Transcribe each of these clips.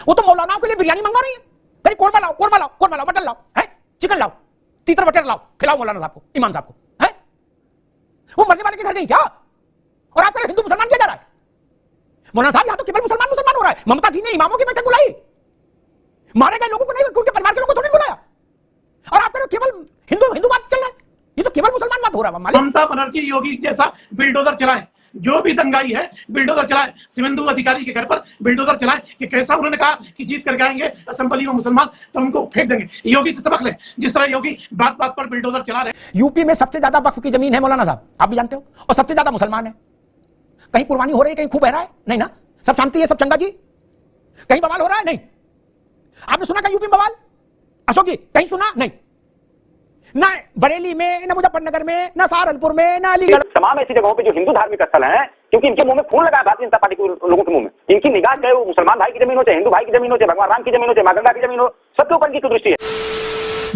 वो तो मौलानाओं के लिए बिरयानी मंगवा रही है, कहीं कोरमा लाओ, मटन लाओ, है चिकन लाओ, तीतर बटर लाओ, खिलाओ मौलाना साहब को, इमाम साहब को, है वो मरने वाले के घर गई क्या? और आपका हिंदू मुसलमान किया जा रहा है? मौलाना साहब यहां तो केवल मुसलमान हो रहा है। ममता जी ने इमामों की बैठक बुलाई, मारे गए लोगों को नहीं, उनके परिवार के लोगों को थोड़ी बुलाया, और आपका केवल हिंदू बात चल रहा है। ये तो केवल मुसलमान बात हो रहा है। ममता बनर्जी योगी जैसा बिल्डोजर चलाए, जो भी दंगाई है बिल्डोजर चलाए, शिवेंदु अधिकारी के घर पर बिल्डोजर चलाए कि कैसा उन्होंने कहा कि जीत करके आएंगे असेंबली में मुसलमान तो उनको फेंक देंगे। योगी से सबक लें, जिस तरह योगी बात बात पर बिल्डोजर चला रहे। यूपी में सबसे ज्यादा वक्फ की जमीन है मौलाना साहब, आप भी जानते हो, और सबसे ज्यादा मुसलमान है। कहीं कुर्बानी हो रही है, कहीं खूब बह रहा है? नहीं ना, सब शांति है, सब चंगा जी। कहीं बवाल हो रहा है? नहीं। आपने सुना कहीं यूपी में बवाल? अशोक जी कहीं सुना? नहीं। ना बरेली में, ना मुजफ्फरनगर में, ना सहारनपुर में, ना अलीगढ़, तमाम ऐसी जगहों पे जो हिंदू धार्मिक स्थल हैं, क्योंकि इनके मुंह में खून लगा है भारतीय जनता पार्टी के लोगों के मुंह में। इनकी निगाह चाहे वो मुसलमान भाई की जमीन हो, चाहे हिंदू भाई की जमीन हो, चाहे भगवान राम की जमीन हो, चाहे मां गंगा की जमीन हो, सबके ऊपर इनकी दृष्टि है।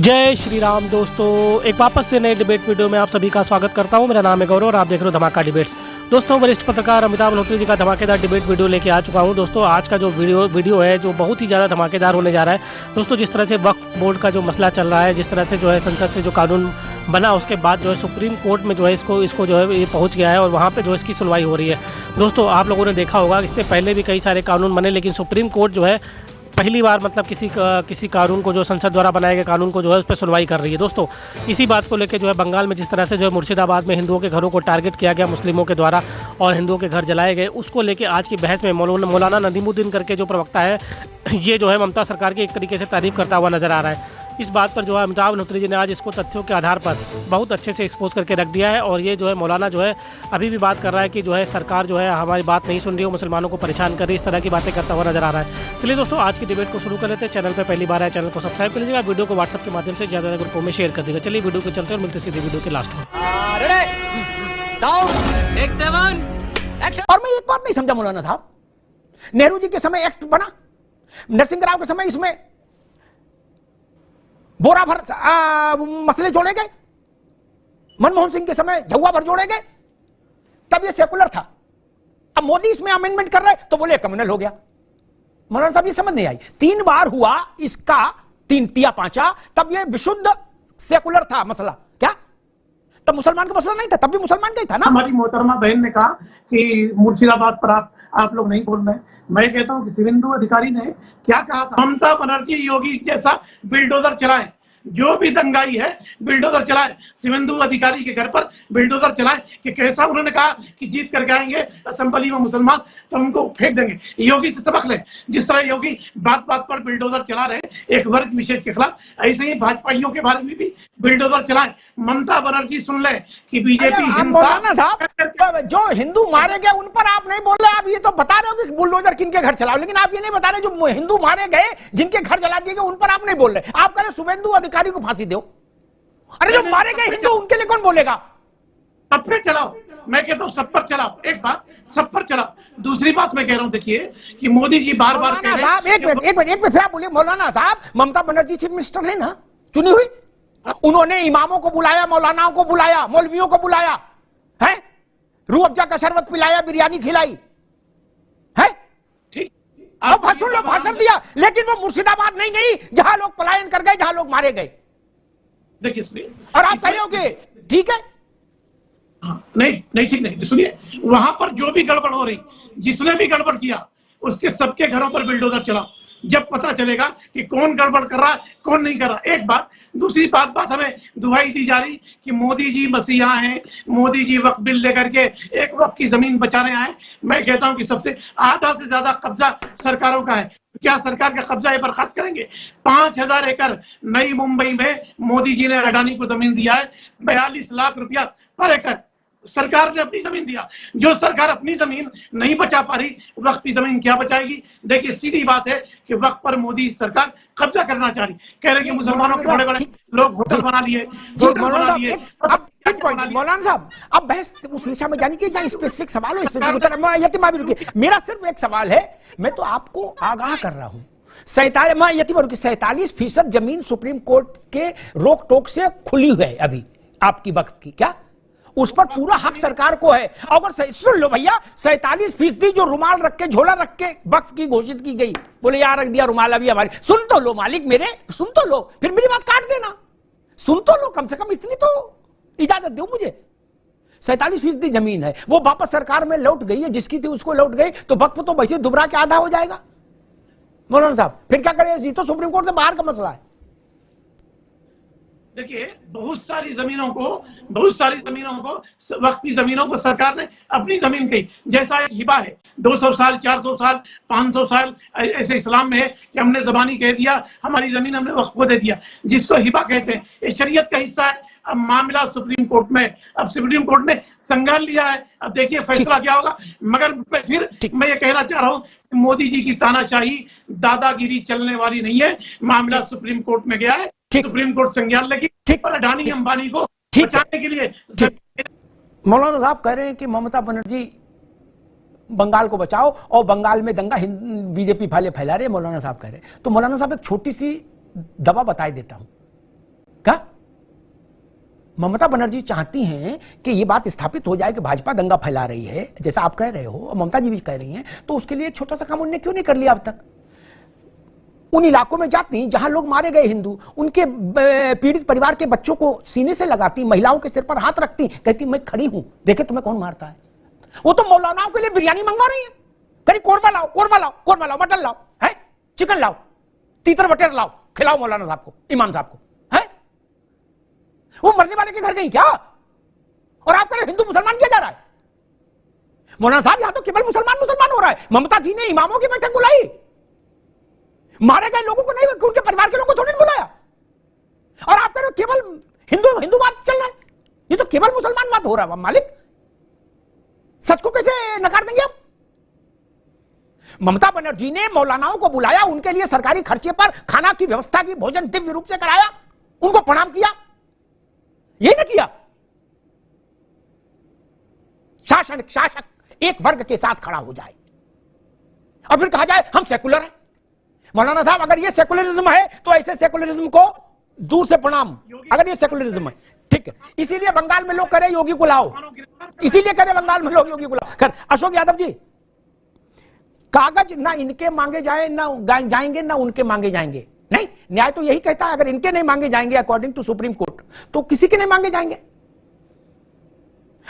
जय श्री राम दोस्तों, एक वापस से नए डिबेट वीडियो में आप सभी का स्वागत करता हूं। मेरा नाम है गौरव और आप देख रहे हो धमाका डिबेट्स। दोस्तों, वरिष्ठ पत्रकार अमिताभ मल्होत्रा जी का धमाकेदार डिबेट वीडियो लेके आ चुका हूं। दोस्तों, आज का जो वीडियो है जो बहुत ही ज़्यादा धमाकेदार होने जा रहा है। दोस्तों, जिस तरह से वक्फ बोर्ड का जो मसला चल रहा है, जिस तरह से जो है संसद से जो कानून बना, उसके बाद जो है सुप्रीम कोर्ट में जो है इसको जो है ये पहुंच गया है और वहाँ पे जो है इसकी सुनवाई हो रही है। दोस्तों, आप लोगों ने देखा होगा इससे पहले भी कई सारे कानून बने, लेकिन सुप्रीम कोर्ट जो है पहली बार मतलब किसी कानून को जो संसद द्वारा बनाए गए कानून को जो है उस पर सुनवाई कर रही है। दोस्तों, इसी बात को लेकर जो है बंगाल में जिस तरह से जो है मुर्शिदाबाद में हिंदुओं के घरों को टारगेट किया गया मुस्लिमों के द्वारा और हिंदुओं के घर जलाए गए, उसको लेकर आज की बहस में मौलाना नदीमुद्दीन करके जो प्रवक्ता है, ये जो है ममता सरकार की एक तरीके से तारीफ करता हुआ नजर आ रहा है। इस बात पर जो है अमिताभ मल्होत्रा जी ने आज इसको तथ्यों के आधार पर बहुत अच्छे से एक्सपोज करके रख दिया है। और ये जो है मौलाना जो है अभी भी बात कर रहा है कि जो है सरकार जो है हमारी बात नहीं सुन रही है, मुसलमानों को परेशान कर रही है, इस तरह की बातें करता हुआ नजर आ रहा है। चलिए दोस्तों, आज की डिबेट को शुरू कर लेते हैं। चैनल पर पहली बार है, चैनल को सब्सक्राइब कर लीजिएगा, वीडियो को व्हाट्सएप के माध्यम से ज़्यादा ग्रुपों में शेयर कर देगा। चलिए वीडियो को चलते हैं और मिलते सीधे वीडियो के लास्ट में। और मैं एक बात नहीं समझा मौलाना साहब, नेहरू जी के समय एक्ट बना, नरसिंह राव के समय इसमें बोरा भर मसले जोड़े गए, मनमोहन सिंह के समय झुआ भर जोड़े गए, तब ये सेकुलर था। अब मोदी इसमें अमेंडमेंट कर रहे तो बोले कम्युनल हो गया। मौलाना साहब ये समझ नहीं आई, 3 बार हुआ इसका 3 तिया 5, तब ये विशुद्ध सेकुलर था मसला क्या? तब मुसलमान का मसला नहीं था, तब भी मुसलमान का ही था ना। हमारी मोहतरमा बहन ने कहा कि मुर्शिदाबाद पर आप लोग नहीं बोल रहे। मैं कहता हूं कि शिवेंदु अधिकारी ने क्या कहा था, ममता बनर्जी योगी जैसा बिल्डोजर चलाए, जो भी दंगाई है बिल्डोजर चलाए, शिवेंदु अधिकारी के घर पर बिल्डोजर चलाए कि कैसा उन्होंने कहा कि जीत करके आएंगे असेंबली में मुसलमान तो उनको फेंक देंगे। योगी से सबक लें, जिस तरह योगी बात बात पर बिल्डोजर चला रहे एक वर्ग विशेष के खिलाफ, ऐसे ही भाजपाइयों के बारे में भी बिल्डोजर चलाए। ममता बनर्जी सुन ले कि बीजेपी जो हिंदू मारे गए उन पर आप नहीं बोल रहे, आप ये तो बता रहे हो कि बुलडोजर किनके घर चलाओ, लेकिन आप ये नहीं बता रहे जो हिंदू मारे गए जिनके घर जला दिए गए उन पर आप नहीं बोल रहे। आप कह रहे शुभेंदु अधिकारी को फांसी दो। अरे जो मारे गए हिंदू उनके लिए कौन बोलेगा? सब पे चलाओ, मैं कहता हूं सब पर चलाओ। एक बात सब पर चलाओ। दूसरी बात मैं कह रहा हूं, देखिए कि मोदी जी बार बार कह रहे हैं। एक मिनट फिर आप बोलिए मौलाना साहब, ममता बनर्जी चीफ मिनिस्टर है ना, चुनी हुई, उन्होंने इमामों को बुलाया, मौलानाओं को बुलाया, मौलवियों को बुलाया है, रूह अफ़ज़ा का शरबत पिलाया, बिरयानी खिलाई है, ठीक, अब भाषण दिया, लेकिन वो मुर्शिदाबाद नहीं गई जहां लोग पलायन कर गए, जहां लोग मारे गए। देखिए सुनिए, और आप कह रहे हो कि ठीक है, नहीं ठीक नहीं, सुनिए, वहां पर जो भी गड़बड़ हो रही, जिसने भी गड़बड़ किया उसके सबके घरों पर बिल्डोजर चलाओ, जब पता चलेगा कि कौन गड़बड़ कर रहा है कौन नहीं कर रहा। एक बात, दूसरी बात हमें दुहाई दी जा रही कि मोदी जी मसीहा हैं, मोदी जी वक्फ बिल लेकर के एक वक्त की जमीन बचाने आए। मैं कहता हूं कि सबसे आधा से ज्यादा कब्जा सरकारों का है। क्या सरकार का कब्जा ये बर्खास्त करेंगे? 5000 एकड़ नई मुंबई में मोदी जी ने अडानी को जमीन दिया है, 42 लाख रुपया पर एकड़ सरकार ने अपनी जमीन दिया। जो सरकार अपनी जमीन नहीं बचा पा रही, वक्फ की जमीन क्या बचाएगी? देखिए सीधी बात है कि वक्फ पर मोदी सरकार कब्जा करना चाह रही, कह रहे कि मुसलमानों के बड़े बड़े लोग होटल बना लिए। मौलाना साहब, अब बहस उस दिशा में जाने की जहाँ स्पेसिफिक सवाल हो, स्पेसिफिक उत्तर। मेरा सिर्फ एक सवाल है, मैं तो आपको आगाह कर रहा हूं, 47% जमीन सुप्रीम कोर्ट के रोक टोक से खुली है अभी आपकी वक्फ की, क्या उस पर पूरा हक सरकार को है। अगर सुन लो भैया, 47% जो रुमाल रख के झोला रख के वक्फ की घोषित की गई, बोले यार रख दिया रुमाल अभी हमारी, सुन तो लो मालिक मेरे, सुन तो लो, फिर मेरी बात काट देना, सुन तो लो, कम से कम इतनी तो इजाजत दो मुझे। 47% जमीन है, वो वापस सरकार में लौट गई है, जिसकी थी उसको लौट गई, तो वक्फ तो वैसे दुबरा के आधा हो जाएगा। मौलाना साहब फिर क्या करें, ये तो सुप्रीम कोर्ट से बाहर का मसला है। देखिए बहुत सारी जमीनों को वक्फ की जमीनों को सरकार ने अपनी जमीन कही, जैसा एक हिबा है 200 साल 400 साल 500 साल, ऐसे इस्लाम में है कि हमने जबानी कह दिया हमारी जमीन हमने वक्फ को दे दिया, जिसको हिबा कहते हैं। ये शरीयत का हिस्सा है। अब मामला सुप्रीम कोर्ट में, अब सुप्रीम कोर्ट ने संज्ञान लिया है, अब देखिए फैसला क्या होगा। मगर फिर मैं ये कहना चाह रहा हूं, मोदी जी की तानाशाही दादागिरी चलने वाली नहीं है। मामला सुप्रीम कोर्ट में गया है, सुप्रीम कोर्ट संज्ञान लेगी और अडानी अंबानी को बचाने के लिए। मौलाना साहब कह रहे हैं कि ममता बनर्जी बंगाल को बचाओ और बंगाल में दंगा बीजेपी फैला रहे, मौलाना साहब कह रहे हैं। तो मौलाना साहब एक छोटी सी दवा बताई देता हूं। क्या ममता बनर्जी चाहती हैं कि ये बात स्थापित हो जाए कि भाजपा दंगा फैला रही है, जैसा आप कह रहे हो और ममता जी भी कह रही हैं, तो उसके लिए छोटा सा काम उन्होंने क्यों नहीं कर लिया अब तक? उन इलाकों में जाती जहां लोग मारे गए हिंदू, उनके पीड़ित परिवार के बच्चों को सीने से लगाती, महिलाओं के सिर पर हाथ रखती, कहती मैं खड़ी हूं, देखे तुम्हें कौन मारता है। वो तो मौलानाओं के लिए बिरयानी मंगवा रही है, कहीं कोरमा लाओ, कोरमा लाओ, कोरमा लाओ, मटन लाओ, है चिकन लाओ, तीतर बटेर लाओ, खिलाओ मौलाना साहब को, इमाम साहब को। है वो मरने वाले के घर गई क्या? और आप कह रहे हिंदू मुसलमान किया जा रहा है। मौलाना साहब यहां तो केवल मुसलमान हो रहा है। ममता जी ने इमामों की बैठक बुलाई, मारे गए लोगों को नहीं, उनके परिवार के लोगों को थोड़ी नहीं बुलाया। और आप कह रहे हो केवल हिंदूवाद चल रहा है, ये तो केवल मुसलमानवाद हो रहा है। मालिक सच को कैसे नकार देंगे हम? ममता बनर्जी ने मौलानाओं को बुलाया, उनके लिए सरकारी खर्चे पर खाना की व्यवस्था की, भोजन दिव्य रूप से कराया, उनको प्रणाम किया, ये न किया। शासक एक वर्ग के साथ खड़ा हो जाए और फिर कहा जाए हम सेकुलर हैं। मौलाना साहब अगर ये सेकुलरिज्म है तो ऐसे सेकुलरिज्म को दूर से प्रणाम, अगर ये सेकुलरिज्म है, ठीक है। इसीलिए बंगाल में लोग करे योगी को लाओ, इसीलिए करे बंगाल में लोग योगी को लाओ। कर अशोक यादव जी, कागज ना इनके मांगे जाए ना जाएंगे ना उनके मांगे जाएंगे, नहीं, न्याय तो यही कहता है अगर इनके नहीं मांगे जाएंगे अकॉर्डिंग टू सुप्रीम कोर्ट, तो किसी के नहीं मांगे जाएंगे।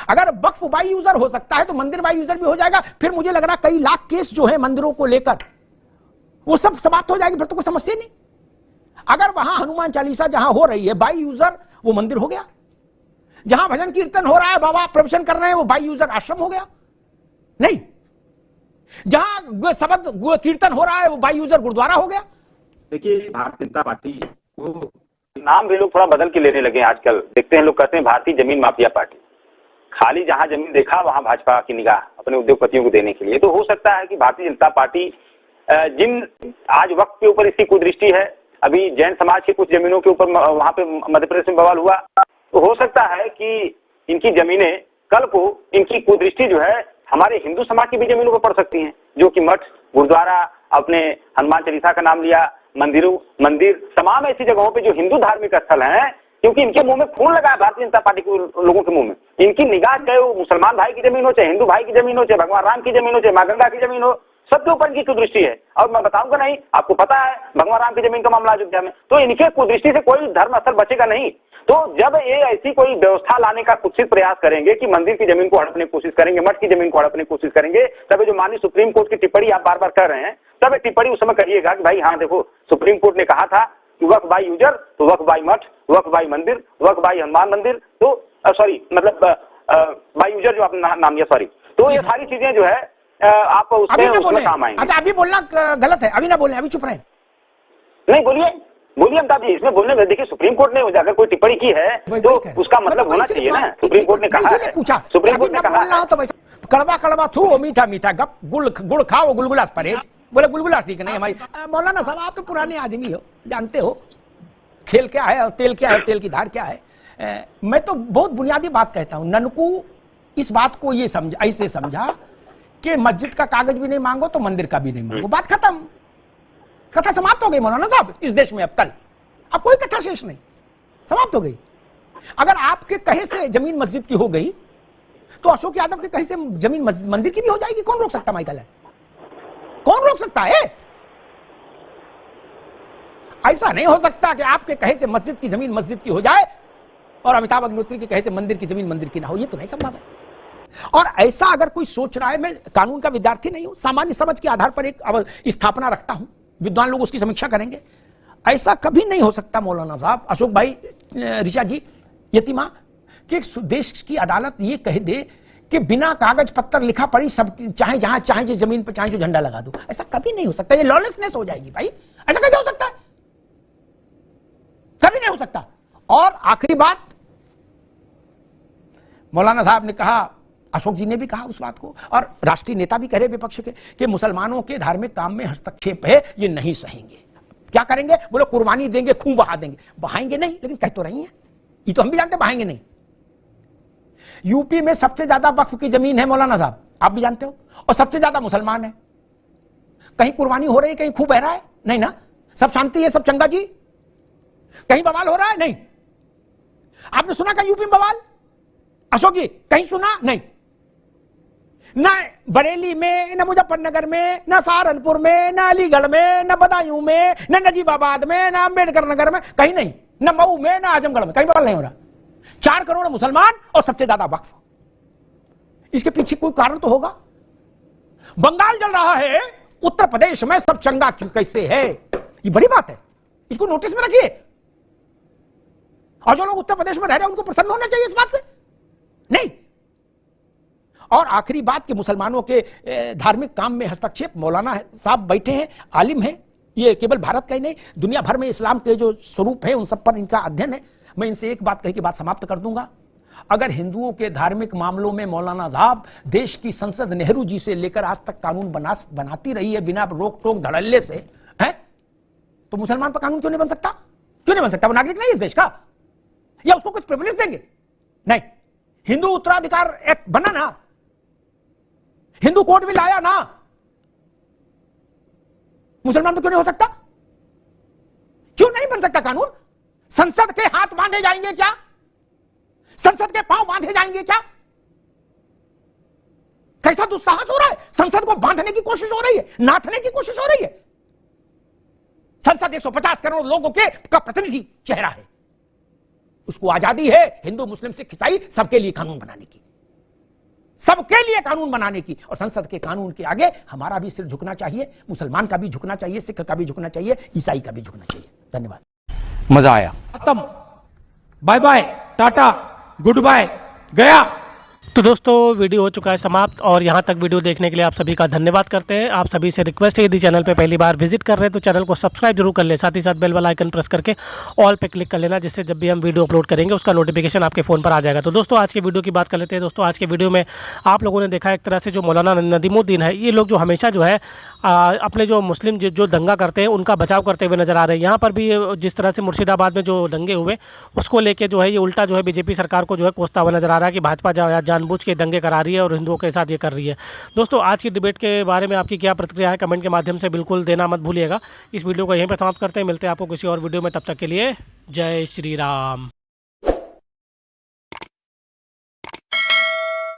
अगर वक्फ बाई यूजर हो सकता है तो मंदिर बाई यूजर भी हो जाएगा। फिर मुझे लग रहा कई लाख केस जो है मंदिरों को लेकर वो सब समाप्त हो जाएगी, फिर तो कोई समस्या नहीं। अगर वहां हनुमान चालीसा जहां हो रही है बाई यूजर, वो मंदिर हो गया। जहां भजन कीर्तन हो रहा है, बाबा प्रवचन कर रहे हैं, वो बाई यूजर आश्रम हो गया। नहीं, जहां शब्द कीर्तन हो रहा है वो बाई यूजर गुरुद्वारा हो गया। देखिए भारतीय जनता पार्टी वो नाम भी लोग थोड़ा बदल के लेने लगे आजकल। देखते हैं लोग कहते हैं भारतीय जमीन माफिया पार्टी। खाली जहां जमीन देखा वहां भाजपा की निगाह अपने उद्योगपतियों को देने के लिए। तो हो सकता है कि भारतीय जनता पार्टी जिन आज वक्त के ऊपर इसकी कुदृष्टि है, अभी जैन समाज की कुछ जमीनों के ऊपर वहां पे मध्य प्रदेश में बवाल हुआ, तो हो सकता है कि इनकी जमीनें कल को इनकी कुदृष्टि जो है हमारे हिंदू समाज की भी जमीनों पर पड़ सकती हैं, जो कि मठ, गुरुद्वारा, अपने हनुमान चालीसा का नाम लिया, मंदिर, तमाम ऐसी जगहों पे जो हिंदू धार्मिक स्थल हैं, क्योंकि इनके मुंह में खून लगा है भारतीय जनता पार्टी के लोगों के मुंह में। इनकी निगाह चाहे वो मुसलमान भाई की जमीन हो, चाहे हिंदू भाई की जमीन हो, चाहे भगवान राम की जमीन हो, चाहे मां गंगा की जमीन हो, सबके ऊपर इनकी कुदृष्टि है। और मैं बताऊंगा नहीं, आपको पता है भगवान राम की जमीन का मामला अयोध्या में, तो इनके कुदृष्टि से कोई धर्म स्थल बचेगा नहीं। तो जब ये ऐसी कोई व्यवस्था लाने का कुत्सित प्रयास करेंगे कि मंदिर की जमीन को हड़पने की कोशिश करेंगे, मठ की जमीन को हड़पने की कोशिश करेंगे, तब जो माननीय सुप्रीम कोर्ट की टिप्पणी आप बार बार कर रहे हैं, तब ये टिप्पणी उस समय करिएगा कि भाई हाँ देखो, सुप्रीम कोर्ट ने कहा था कि वक्फ बाई यूजर, तो वक्फ बाई मठ, वक्फ बाई मंदिर, वक्फ बाई हनुमान मंदिर, तो सॉरी मतलब बाई यूजर जो आपने नाम लिया, सॉरी। तो ये सारी चीजें जो है आप उसमें काम आएंगे। अच्छा अभी बोलना गलत है, अभी ना बोले, अभी चुप रहे। नहीं बोलिए अमिताभ जी, इसमें बोलने में देखिए सुप्रीम कोर्ट ने अगर कोई टिप्पणी की है तो उसका मतलब होना चाहिए ना। सुप्रीम कोर्ट ने कहा है, सुप्रीम कोर्ट ने कहा तो कड़वा थू मीठा गप, गुड़ खाओ गुलगुला परहेज। बोले गुलगुला ठीक नहीं हमारी। मौलाना साहब आप तो पुराने आदमी हो, जानते हो खेल क्या है और तेल क्या है, तेल की धार क्या है। मैं तो बहुत बुनियादी बात कहता हूं, ननकू इस बात को ये ऐसे समझा कि मस्जिद का कागज भी नहीं मांगो तो मंदिर का भी नहीं मांगो, बात खत्म, कथा समाप्त हो गई मौलाना साहब इस देश में। अब कोई कथा शेष नहीं, समाप्त हो गई। अगर आपके कहे से जमीन मस्जिद की हो गई तो अशोक यादव के कहे से जमीन मंदिर की भी हो जाएगी। कौन रोक सकता माइकल है? कौन रोक सकता है? ऐसा नहीं हो सकता कि आपके कहे से मस्जिद की जमीन मस्जिद की हो जाए और अमिताभ अग्निहोत्री के कहे से मंदिर की जमीन मंदिर की ना हो। ये तो नहीं संभव है। और ऐसा अगर कोई सोच रहा है, मैं कानून का विद्यार्थी नहीं हूं, सामान्य समझ के आधार पर एक स्थापना रखता हूं, विद्वान लोग उसकी समीक्षा करेंगे। ऐसा कभी नहीं हो सकता मौलाना साहब, अशोक भाई, ऋचा जी, यतिमा, कि देश की अदालत ये कह दे कि बिना कागज पत्तर लिखा पढ़ी सब चाहे जहां चाहे जिस जमीन पर चाहे जो झंडा लगा दो। ऐसा कभी नहीं हो सकता। ये लॉलेसनेस हो जाएगी भाई। ऐसा कैसे हो सकता है? कभी नहीं हो सकता। और आखिरी बात, मौलाना साहब ने कहा, अशोक जी ने भी कहा उस बात को, और राष्ट्रीय नेता भी कह रहे विपक्ष के कि मुसलमानों के धार्मिक काम में हस्तक्षेप है, ये नहीं सहेंगे। क्या करेंगे? बोले कुर्बानी देंगे, खून बहा देंगे। बहाएंगे नहीं, लेकिन कह तो रही हैं, ये तो हम भी जानते, बहाएंगे नहीं। यूपी में सबसे ज्यादा वक्फ की जमीन है मौलाना साहब, आप भी जानते हो, और सबसे ज्यादा मुसलमान है। कहीं कुर्बानी हो रही है, कहीं खून बह रहा है? नहीं ना। सब शांति है, सब चंगा जी। कहीं बवाल हो रहा है? नहीं। आपने सुना कहीं यूपी में बवाल? अशोक जी कहीं सुना? नहीं। न बरेली में, न मुजफ्फरनगर में, न सहारनपुर में, न अलीगढ़ में, न बदायूं में, न नजीबाबाद में, न अंबेडकर नगर में, कहीं नहीं। न मऊ में, न आजमगढ़ में, कहीं बवाल नहीं हो रहा। 4 करोड़ मुसलमान और सबसे ज्यादा वक्फ। इसके पीछे कोई कारण तो होगा। बंगाल जल रहा है, उत्तर प्रदेश में सब चंगा कैसे है? ये बड़ी बात है, इसको नोटिस में रखिए। और जो लोग उत्तर प्रदेश में रह रहे हैं उनको प्रसन्न होना चाहिए इस बात से, नहीं। और आखिरी बात कि मुसलमानों के धार्मिक काम में हस्तक्षेप, मौलाना साहब बैठे हैं, आलिम हैं, ये केवल भारत का ही नहीं, दुनिया भर में इस्लाम के जो स्वरूप है उन सब पर इनका अध्ययन है। मैं इनसे एक बात कही कि बात समाप्त कर दूंगा। अगर हिंदुओं के धार्मिक मामलों में मौलाना साहब देश की संसद नेहरू जी से लेकर आज तक कानून बनाती रही है बिना रोक टोक धड़ल्ले से, है, तो मुसलमान पर कानून क्यों नहीं बन सकता? क्यों नहीं बन सकता? वो नागरिक नहीं इस देश का, या उसको कुछ प्रिविलेज देंगे? नहीं। हिंदू उत्तराधिकार एक्ट बना ना, हिंदू कोड भी लाया ना, मुसलमान पर क्यों नहीं हो सकता? क्यों नहीं बन सकता कानून? संसद के हाथ बांधे जाएंगे क्या? संसद के पांव बांधे जाएंगे क्या? कैसा दुस्साहस हो रहा है? संसद को बांधने की कोशिश हो रही है, नाथने की कोशिश हो रही है। संसद 150 करोड़ लोगों के का प्रतिनिधि चेहरा है, उसको आजादी है हिंदू मुस्लिम सिख ईसाई सबके लिए कानून बनाने की, सबके लिए कानून बनाने की। और संसद के कानून के आगे हमारा भी सिर झुकना चाहिए, मुसलमान का भी झुकना चाहिए, सिख का भी झुकना चाहिए, ईसाई का भी झुकना चाहिए। धन्यवाद। मजा आया। खत्म, bye bye, tata, goodbye, गया। तो दोस्तों वीडियो हो चुका है समाप्त, और यहाँ तक वीडियो देखने के लिए आप सभी का धन्यवाद करते हैं। आप सभी से रिक्वेस्ट है, यदि चैनल पे पहली बार विजिट कर रहे हैं तो चैनल को सब्सक्राइब जरूर कर ले, साथ ही साथ बेल वाला आइकन प्रेस करके ऑल पे क्लिक कर लेना, जिससे जब भी हम वीडियो अपलोड करेंगे उसका नोटिफिकेशन आपके फ़ोन पर आ जाएगा। तो दोस्तों आज की वीडियो की बात कर लेते हैं। दोस्तों आज के वीडियो में आप लोगों ने देखा एक तरह से जो मौलाना नदीमुद्दीन है, ये लोग जो हमेशा जो है अपने जो मुस्लिम जो दंगा करते हैं उनका बचाव करते हुए नजर आ रहे हैं। यहाँ पर भी जिस तरह से मुर्शिदाबाद में जो दंगे हुए उसको लेके जो है ये उल्टा जो है बीजेपी सरकार को जो है कोसता हुआ नजर आ रहा है कि भाजपा जानबूझ के दंगे करा रही है और हिंदुओं के साथ ये कर रही है। दोस्तों आज की डिबेट के बारे में आपकी क्या प्रतिक्रिया है, कमेंट के माध्यम से बिल्कुल देना मत भूलिएगा। इस वीडियो को यहीं पर समाप्त करते हैं, मिलते हैं आपको किसी और वीडियो में, तब तक के लिए जय श्री राम।